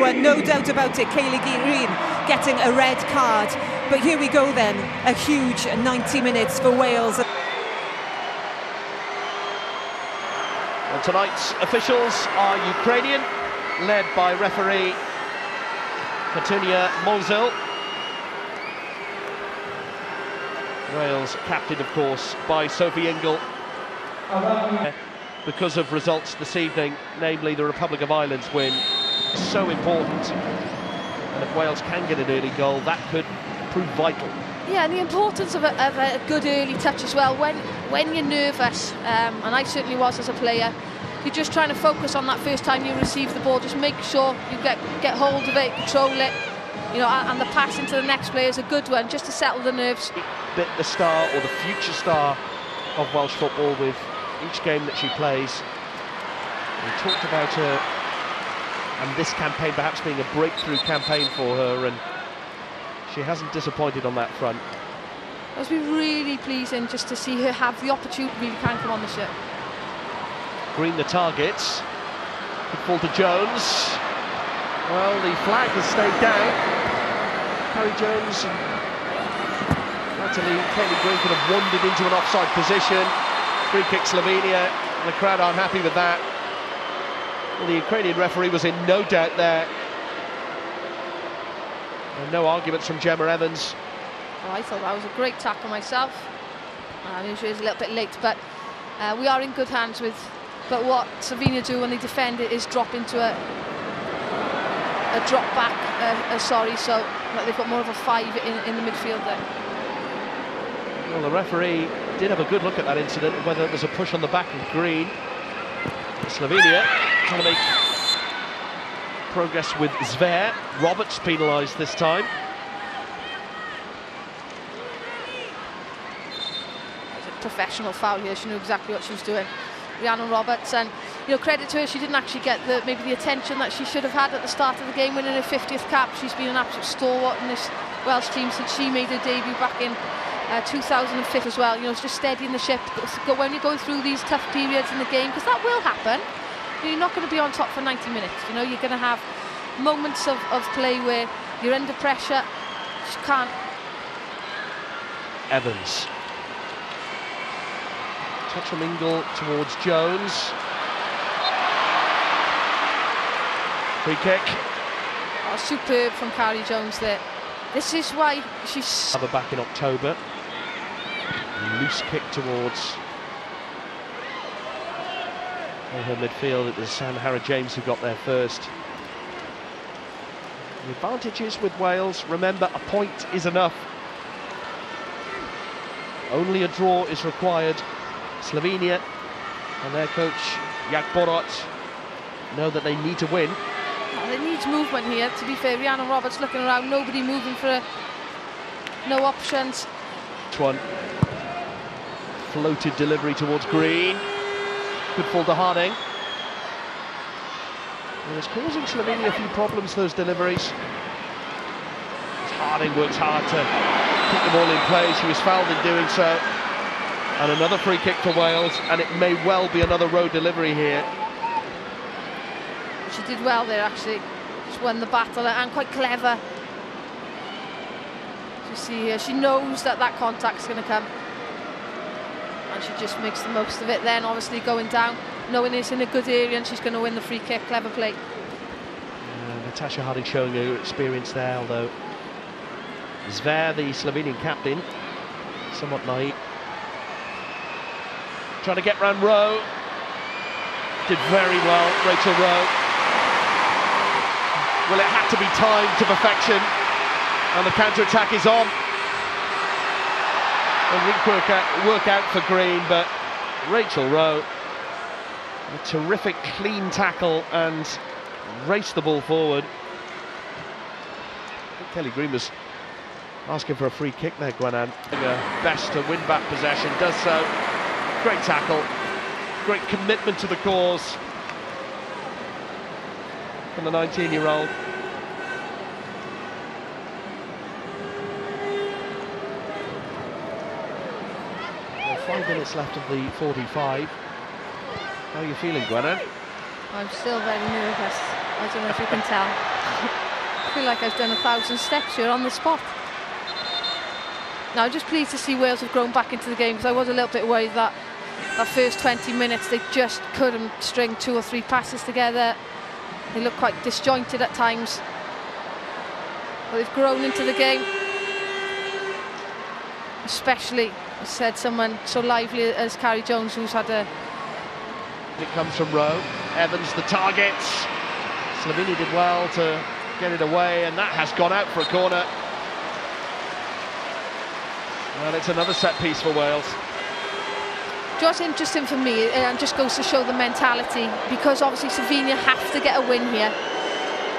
and no doubt about it, Ceili Green getting a red card. But here we go then, a huge 90 minutes for Wales. And tonight's officials are Ukrainian, led by referee Monzulʹ. Wales captained, of course, by Sophie Ingle. Because of results this evening, namely the Republic of Ireland's win, so important. And if Wales can get an early goal, that could prove vital. Yeah, and the importance of a good early touch as well. When you're nervous, and I certainly was as a player, you're just trying to focus on that first time you receive the ball. Just make sure you get hold of it, control it, you know, and the pass into the next player is a good one, just to settle the nerves. Bit the star, or the future star, of Welsh football with each game that she plays. We talked about her and this campaign perhaps being a breakthrough campaign for her, and she hasn't disappointed on that front. It's been really pleasing just to see her have the opportunity to really can come on the shirt. Green the targets. Good ball to Jones. Well, the flag has stayed down. Harry Jones and Ceili Green could have wandered into an offside position. Free kick Slovenia, and the crowd aren't happy with that. Well, the Ukrainian referee was in no doubt there. And no arguments from Gemma Evans. Oh, I thought that was a great tackle myself. I knew she was a little bit late, but we are in good hands with. But what Slovenia do when they defend it is drop into a drop back. So like they've got more of a 5 in the midfield there. Well, the referee did have a good look at that incident, whether it was a push on the back of Green. Slovenia trying to make progress with Zver. Roberts penalised this time. It was a professional foul here. She knew exactly what she was doing. Rhiannon Roberts, and you know, credit to her, she didn't actually get maybe the attention that she should have had at the start of the game, winning her 50th cap. She's been an absolute stalwart in this Welsh team since she made her debut back in 2005 as well. You know, it's just steadying the ship when you're going through these tough periods in the game, because that will happen. You're not going to be on top for 90 minutes. You know, you're going to have moments of play where you're under pressure. You just can't. Evans. Touch from Ingle towards Jones. Free kick. Oh, superb from Carrie Jones there. This is why she's back in October. Loose kick towards her midfield. It was Hannah James who got there first. The advantages with Wales, remember, a point is enough. Only a draw is required. Slovenia and their coach Jak Borot know that they need to win. Oh, there needs movement here, to be fair. Rhiannon Roberts looking around, nobody moving for her. No options. One floated delivery towards Green. Good fall to Harding. And it's causing Slovenia a few problems, those deliveries. Harding works hard to keep the ball in play. She was fouled in doing so. And another free kick for Wales, and it may well be another row delivery here. She did well there, actually. Just won the battle, and quite clever. You see here, she knows that contact's going to come. And she just makes the most of it then, obviously going down, knowing it's in a good area and she's going to win the free kick. Clever play. Natasha Harding showing her experience there, although Zver, the Slovenian captain, somewhat naive. Trying to get round Rowe. Did very well, Rachel Rowe. Well, it had to be timed to perfection, and the counter-attack is on. A weak work out for Green, but Rachel Rowe, a terrific clean tackle and raced the ball forward. I think Ceili Green was asking for a free kick there, Gwenan. Best to win back possession, does so. Great tackle, great commitment to the cause from the 19-year-old. Well, 5 minutes left of the 45. How are you feeling, Gwenan? I'm still very nervous. I don't know if you can tell. I feel like I've done 1,000 steps here on the spot. Now, I'm just pleased to see Wales have grown back into the game, because I was a little bit worried that that first 20 minutes they just couldn't string 2 or 3 passes together. They looked quite disjointed at times. But they've grown into the game. Especially, I said, someone so lively as Carrie Jones, who's had a... It comes from Rowe. Evans the target. Slovenia did well to get it away, and that has gone out for a corner. Well, it's another set piece for Wales. What's interesting for me, and just goes to show the mentality, because obviously Slovenia have to get a win here,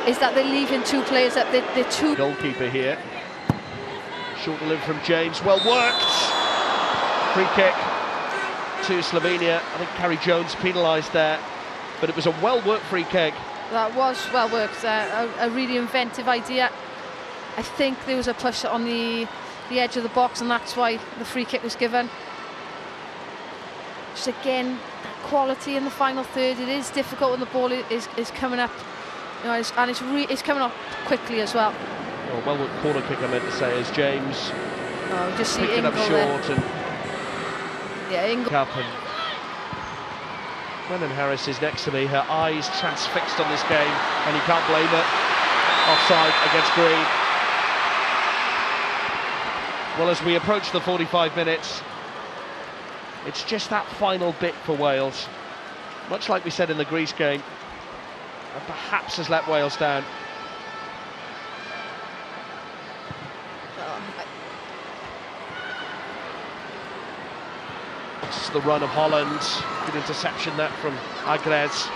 is that they're leaving 2 players that they're too... Goalkeeper here. Short delivery from James, well worked. Free kick to Slovenia. I think Carrie Jones penalised there, but it was a well-worked free kick. That was well worked, a really inventive idea. I think there was a push on the edge of the box, and that's why the free kick was given. Just again, that quality in the final third. It is difficult when the ball is coming up, you know, and it's coming up quickly as well. Oh, well-worked corner kick, I meant to say, as James just see picked it up Ingle short there. and Yeah, Ingle. up. And Brennan Harris is next to me, her eyes transfixed on this game, and you can't blame her. Offside against Green. Well, as we approach the 45 minutes, it's just that final bit for Wales, much like we said in the Greece game, and perhaps has let Wales down. It's the run of Holland, good interception that from Agres.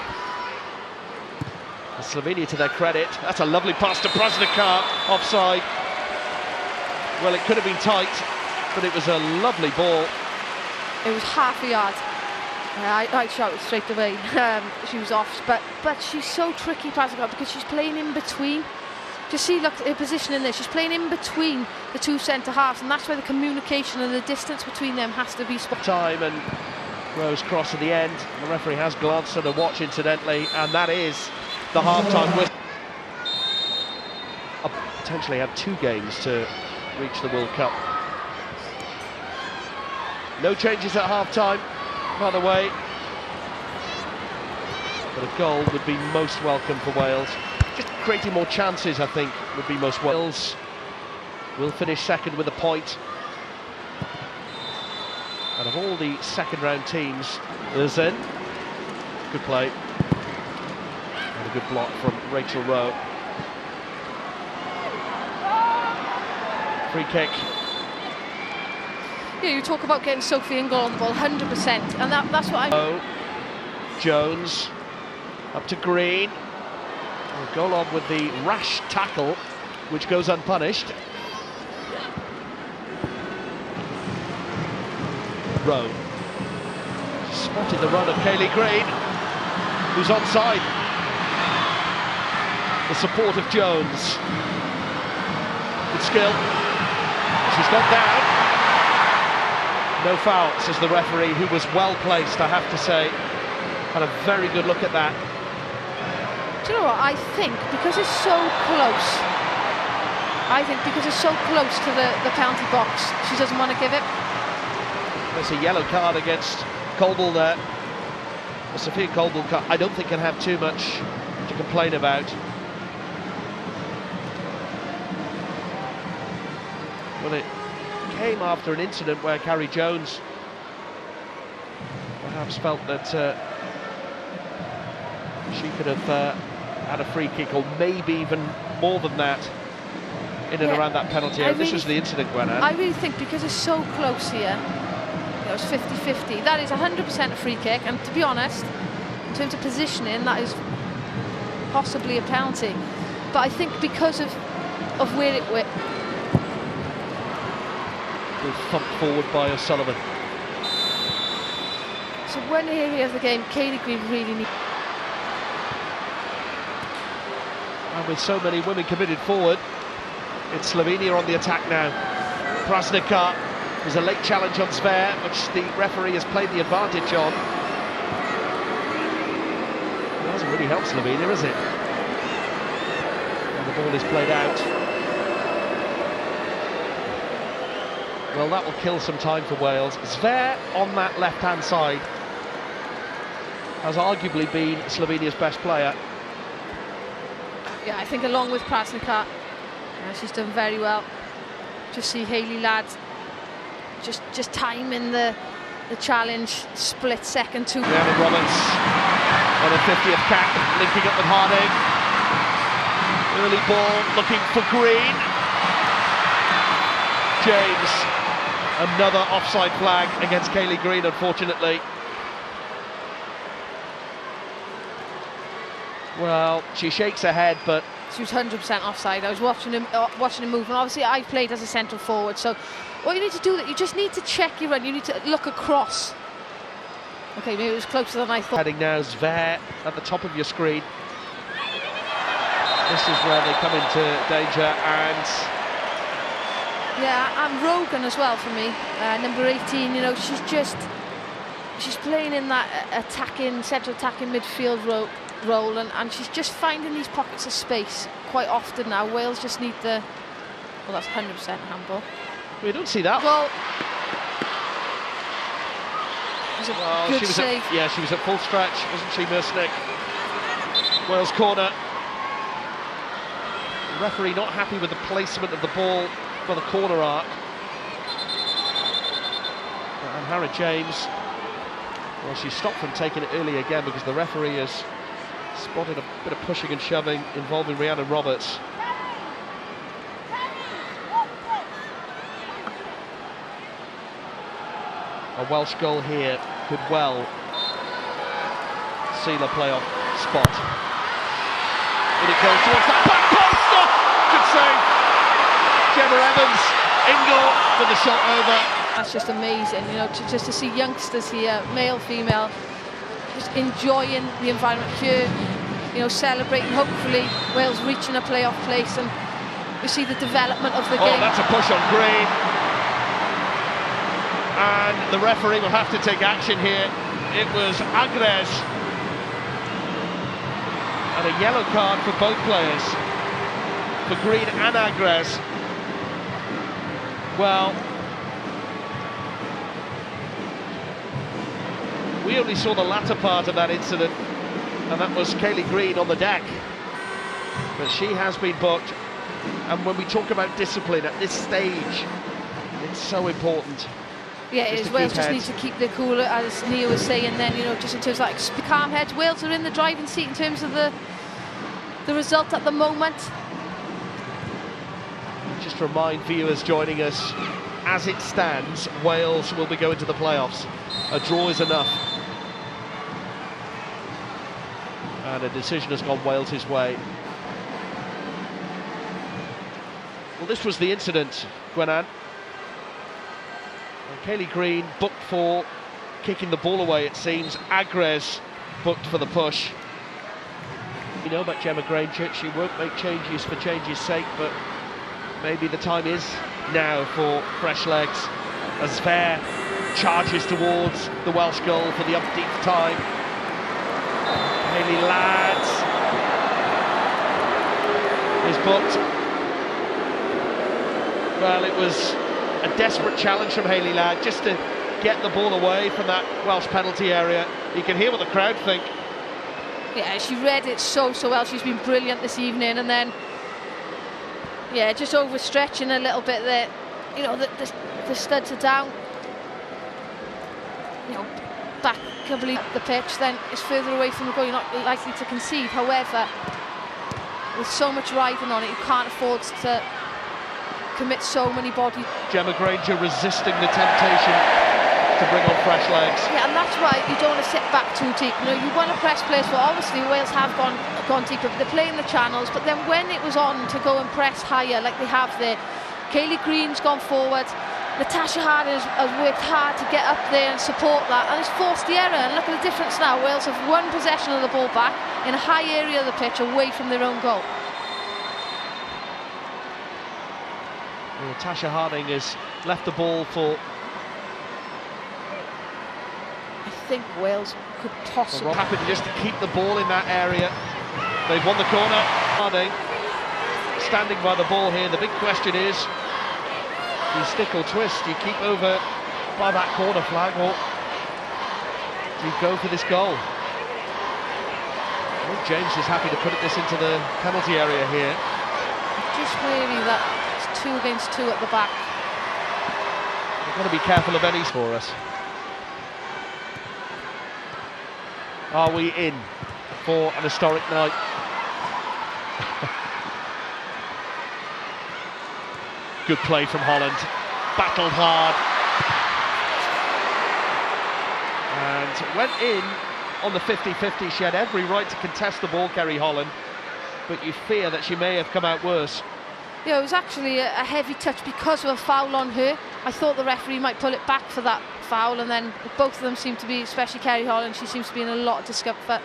And Slovenia, to their credit, that's a lovely pass to Striletsṁka, offside. Well, it could have been tight, but it was a lovely ball. It was half a yard. I shouted straight away. She was off, but she's so tricky passing up, because she's playing in between. Just see, look, her position in there. She's playing in between the 2 centre halves, and that's where the communication and the distance between them has to be spot. Time, and Rose cross at the end. The referee has glanced at a watch, incidentally, and that is the half-time whistle. Potentially had 2 games to reach the World Cup. No changes at half-time, by the way. But a goal would be most welcome for Wales. Just creating more chances, I think, would be most welcome. Wales will finish second with a point. And of all the second-round teams, Zen, good play. And a good block from Rachel Rowe. Free kick. Yeah, you talk about getting Sophie Ingle on the ball, 100%, and that's what I... Jones, up to Green. Golov with the rash tackle, which goes unpunished. Rowe spotted the run of Kaylee Green, who's onside. The support of Jones. Good skill. She's gone down. No foul, says the referee, who was well placed, I have to say. Had a very good look at that. Do you know what? I think because it's so close, to the penalty box, she doesn't want to give it. There's a yellow card against Colball there. Well, Sophia Colball, I don't think, can have too much to complain about. Well, it came after an incident where Carrie Jones perhaps felt that she could have had a free kick, or maybe even more than that, in and around that penalty area. This was the incident, Gwenanne. I really think because it's so close here, you know, it's 50-50. That is 100% a free kick, and to be honest, in terms of positioning, that is possibly a penalty. But I think because of where it went. Thumped forward by O'Sullivan. So when the area of the game, Kaylee Green really needs. And with so many women committed forward, it's Slovenia on the attack now. Striletsṁka, there's a late challenge on Zver, which the referee has played the advantage on. It doesn't really help Slovenia, is it? ball is played out. Well, that will kill some time for Wales. Zver on that left-hand side has arguably been Slovenia's best player. Yeah, I think along with Striletsṁka, she's done very well. Just see Hayley Ladd just timing the challenge, split second to Rhiannon Roberts on a 50th cap, linking up with Harding. Early ball looking for Green. James, another offside flag against Kayleigh Green, unfortunately. Well, she shakes her head, but she was 100% offside. I was watching him move, and obviously I played as a central forward, so what you need to do, that you just need to check your run. You need to look across. Okay, maybe it was closer than I thought. Heading now, Zver at the top of your screen. This is where they come into danger, and yeah, and Rogan as well for me, number 18. You know, she's playing in that central attacking midfield role, and she's just finding these pockets of space quite often now. Wales just need the, well, that's 100% handball. We don't see that. Well, it was a good save. She was at full stretch, wasn't she, Mursnick? Wales corner. The referee not happy with the placement of the ball for the corner arc. And Hannah James, well, she stopped from taking it early again because the referee has spotted a bit of pushing and shoving involving Rhiannon Roberts. A Welsh goal here could well seal a playoff spot. And it goes towards that back post. Good save. Gemma Evans, Ingle with the shot over. That's just amazing, you know, just to see youngsters here, male, female, just enjoying the environment here, you know, celebrating, hopefully Wales reaching a playoff place, and we see the development of the game. Oh, that's a push on Green. And the referee will have to take action here. It was Agres. And a yellow card for both players, for Green and Agres. Well, we only saw the latter part of that incident, and that was Kayleigh Green on the deck. But she has been booked, and when we talk about discipline at this stage, it's so important. Yeah, it is. Wales just need to keep their cool, as Nia was saying then, you know, just in terms of like calm heads. Wales are in the driving seat in terms of the result at the moment. Just to remind viewers joining us, as it stands, Wales will be going to the playoffs. A draw is enough. And a decision has gone Wales' way. Well, this was the incident, Gwenan. Kayleigh Green booked for kicking the ball away, it seems. Agres booked for the push. You know about Gemma Granger, she won't make changes for changes' sake, but maybe the time is now for fresh legs. As Zver charges towards the Welsh goal for the umpteenth time. Hayley Ladd is booked. Well, it was a desperate challenge from Hayley Ladd just to get the ball away from that Welsh penalty area. You can hear what the crowd think. Yeah, she read it so well. She's been brilliant this evening, and then yeah, just overstretching a little bit there. You know, the studs are down. You know, back, I believe the pitch then is further away from the goal. You're not likely to concede. However, with so much riding on it, you can't afford to commit so many bodies. Gemma Granger resisting the temptation to bring on fresh legs. Yeah, and that's why you don't want to sit back too deep. You know, you want to press players, but obviously Wales have gone deeper. They're playing the channels, but then when it was on to go and press higher, like they have there, Kayleigh Green's gone forward. Natasha Harding has worked hard to get up there and support that, and it's forced the error. And look at the difference now. Wales have won possession of the ball back in a high area of the pitch, away from their own goal. Natasha Harding has left the ball for... I think Wales could possibly... Happy just to keep the ball in that area. They've won the corner. Harding. standing by the ball here. The big question is, do you stick or twist? Do you keep over by that corner flag, or do you go for this goal? Well, James is happy to put this into the penalty area here. Just really that it's 2 against 2 at the back. We've got to be careful of any for us. Are we in for an historic night? Good play from Holland. Battled hard. And went in on the 50-50. She had every right to contest the ball, Kerry Holland, but you fear that she may have come out worse. Yeah, it was actually a heavy touch because of a foul on her. I thought the referee might pull it back for that foul, and then both of them seem to be, especially Kerry Holland, she seems to be in a lot of discomfort.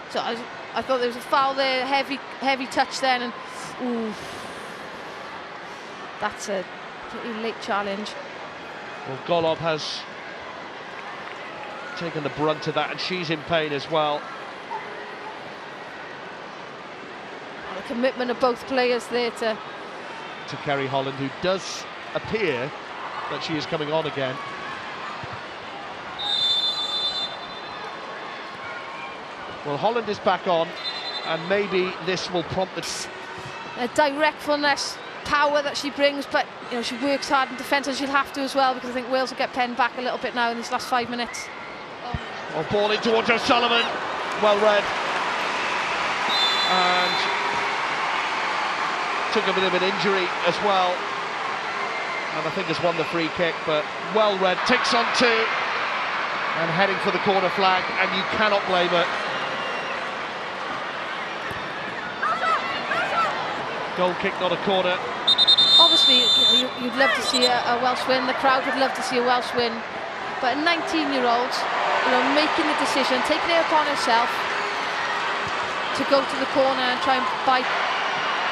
So I thought there was a foul there, heavy touch then, and ooh, that's a pretty late challenge. Well, Golub has taken the brunt of that, and she's in pain as well. The commitment of both players there to Kerry Holland, who does appear that she is coming on again. Well, Holland is back on, and maybe this will prompt the directfulness, power that she brings, but you know, she works hard in defence, and she'll have to as well, because I think Wales will get penned back a little bit now in these last 5 minutes. Oh, ball in towards O'Sullivan, well read, and took a bit of an injury as well, and I think has won the free kick, but well read, takes on 2 and heading for the corner flag, and you cannot blame her. Goal kick, not a corner. Obviously, you'd love to see a Welsh win. The crowd would love to see a Welsh win. But a 19-year-old, you know, making the decision, taking it upon herself to go to the corner and try and bite.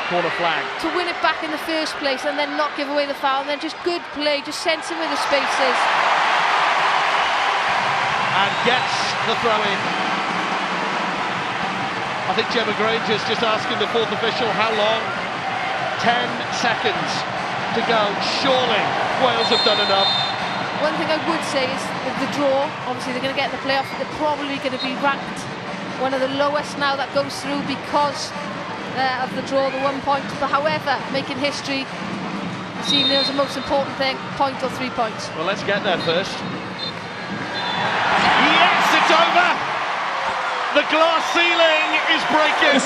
Corner flag. To win it back in the first place and then not give away the foul, and then just good play, just sensing where the space is. And gets the throw in. I think Gemma Granger's just asking the 4th official how long. 10 seconds to go. Surely Wales have done enough. One thing I would say is with the draw, obviously they're going to get the playoff, they're probably going to be ranked one of the lowest now that goes through because of the draw, the 1 point. But however, making history this evening was the most important thing, point or 3 points. Well, let's get there first. Yes, it's over! The glass ceiling is breaking.